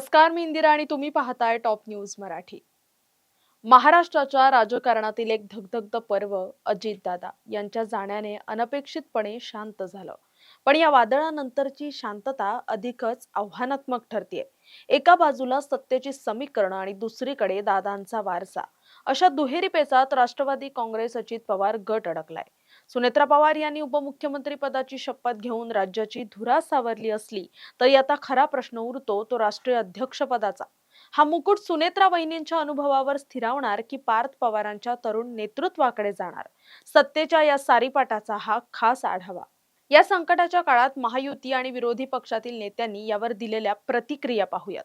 नमस्कार, मी इंदिरा आणि तुम्ही पाहताय टॉप न्यूज मराठी। महाराष्ट्राच्या राजकारणातील एक धगधगतं पर्व अजितदादा यांच्या जाण्याने अनपेक्षितपणे शांत झालं। पण या वादळानंतरची शांतता अधिकच आव्हानात्मक ठरतेय। एका बाजूला सत्तेची समीकरण आणि दुसरीकडे दादांचा वारसा, अशा दुहेरी पेचात राष्ट्रवादी काँग्रेस अजित पवार गट अडकलाय। सुनेत्रा पवार यांनी उपमुख्यमंत्री पदाची शपथ घेऊन राज्याची धुरा सावरली असली तरी आता खरा प्रश्न उरतो तो राष्ट्रीय अध्यक्षपदाचा। हा मुकुट सुनेत्रा वहिनींच्या अनुभवावर स्थिरावणार की पार्थ पवारांच्या तरुण नेतृत्वाकडे जाणार? सत्तेच्या या सारीपाटाचा हा खास आढावा। या संकटाच्या काळात महायुती आणि विरोधी पक्षातील नेत्यांनी यावर दिलेल्या प्रतिक्रिया पाहूयात।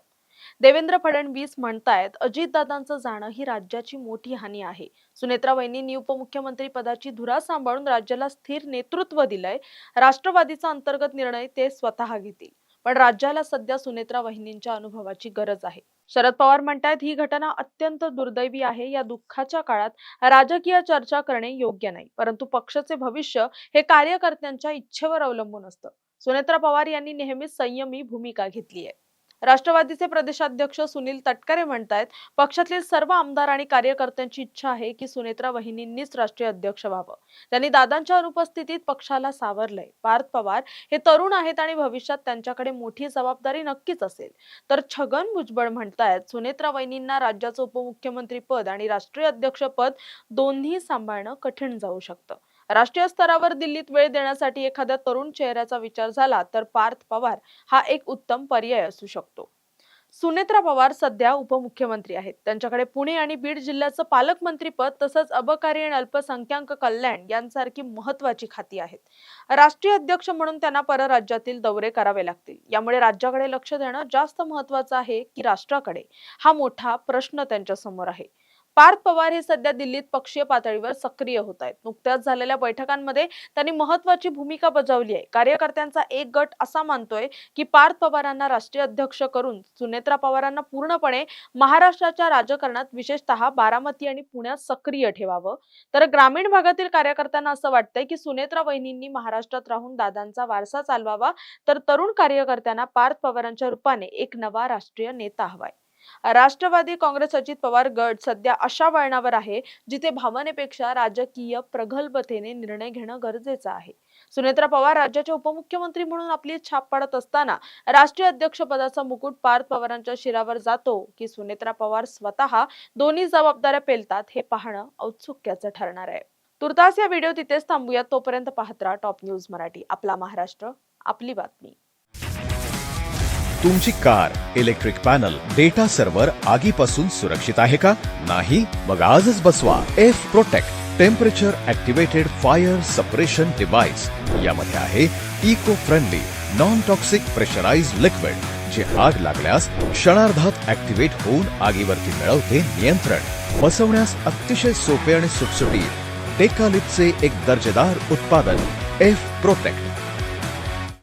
देवेंद्र फडणवीस म्हणतायत, अजितदादांचं जाणं ही राज्याची मोठी हानी आहे। सुनेत्रा वहिनींनी उपमुख्यमंत्री पदाची धुरा सांभाळून राज्याला स्थिर नेतृत्व दिलंय। राष्ट्रवादीचा अंतर्गत निर्णय ते स्वतः घेतील, पण राज्याला सध्या सुनेत्रा वहिनींच्या अनुभवाची गरज आहे। शरद पवार म्हणतात, ही घटना अत्यंत दुर्दैवी आहे। या दुःखाच्या काळात राजकीय चर्चा करणे योग्य नाही, परंतु पक्षाचे भविष्य हे कार्यकर्त्यांच्या इच्छेवर अवलंबून असतं। सुनेत्रा पवार यांनी नेहमीच संयमी भूमिका घेतली आहे। राष्ट्रवादीचे प्रदेशाध्यक्ष सुनील तटकरे म्हणतायत, पक्षातील सर्व आमदार आणि कार्यकर्त्यांची इच्छा आहे की सुनेत्रा वहिनींनीच राष्ट्रीय अध्यक्ष व्हावं। त्यांनी दादांच्या अनुपस्थितीत पक्षाला सावरलंय। पार्थ पवार हे तरुण आहेत आणि भविष्यात त्यांच्याकडे मोठी जबाबदारी नक्कीच असेल। तर छगन भुजबळ म्हणतायत, सुनेत्रा वहिनींना राज्याचं उपमुख्यमंत्री पद आणि राष्ट्रीय अध्यक्ष पद दोन्ही सांभाळणं कठीण जाऊ शकतं। राष्ट्रीय स्तरावर दिल्लीत वेळ देण्यासाठी एखाद्या तरुण चेहऱ्याचा विचार झाला तर पार्थ पवार हा एक उत्तम पर्याय असू शकतो। सुनेत्रा पवार सध्या उपमुख्यमंत्री आहेत। त्यांच्याकडे पुणे आणि बीड जिल्ह्याचं पालकमंत्रीपद तसंच अबकारी आणि अल्पसंख्याक कल्याण यांसारखी महत्त्वाची खाती आहेत। राष्ट्रीय अध्यक्ष म्हणून त्यांना परराज्यातील दौरे करावे लागतील। यामुळे राज्याकडे लक्ष देणं जास्त महत्त्वाचं आहे की राष्ट्राकडे, हा मोठा प्रश्न त्यांच्या समोर आहे। पार्थ पवार हे सध्या दिल्लीत पक्षीय पातळीवर सक्रिय होत आहेत। नुकत्याच झालेल्या बैठकांमध्ये त्यांनी महत्त्वाची भूमिका बजावली आहे। कार्यकर्त्यांचा एक गट असा मानतोय की पार्थ पवारांना राष्ट्रीय अध्यक्ष करून सुनेत्रा पवारांना पूर्णपणे महाराष्ट्राच्या राजकारणात विशेषतः बारामती आणि पुण्यात सक्रिय ठेवावं। तर ग्रामीण भागातील कार्यकर्त्यांना असं वाटतंय की सुनेत्रा वहिनींनी महाराष्ट्रात राहून दादांचा वारसा चालवावा, तर तरुण कार्यकर्त्यांना पार्थ पवारांच्या रूपाने एक नवा राष्ट्रीय नेता हवाय। राष्ट्रवादी काँग्रेस अजित पवार गट सध्या अशा वळणावर आहे जिथे भावनेपेक्षा राजकीय प्रगल्भतेने निर्णय घेणं गरजेचं आहे। सुनेत्रा पवार राज्याचे उपमुख्यमंत्री म्हणून आपली छाप पाडत असताना राष्ट्रीय अध्यक्षपदाचा मुकुट पार्थ पवारांच्या शिरावर जातो की सुनेत्रा पवार स्वतः दोन्ही जबाबदाऱ्या पेलतात, हे पाहणं औत्सुक्याचं ठरणार आहे। तुर्तास या व्हिडिओ तिथेच थांबूया। तोपर्यंत पाहत राहा टॉप न्यूज मराठी। आपला महाराष्ट्र, आपली बातमी। तुमची car, electric panel, data server आगीपासून सुरक्षित आहे का? नाही? मग आजच बसवा F protect temperature activated fire suppression device. यामध्ये आहे eco friendly non toxic pressurized liquid, जे आग लागल्यास क्षणार्धात ऍक्टिव्हेट होऊन आगीवरती मिळवते नियंत्रण। बसवण्यास अतिशय सोपे आणि सुटसुटीत टेकालिपचे एक दर्जेदार उत्पादन एफ प्रोटेक्ट।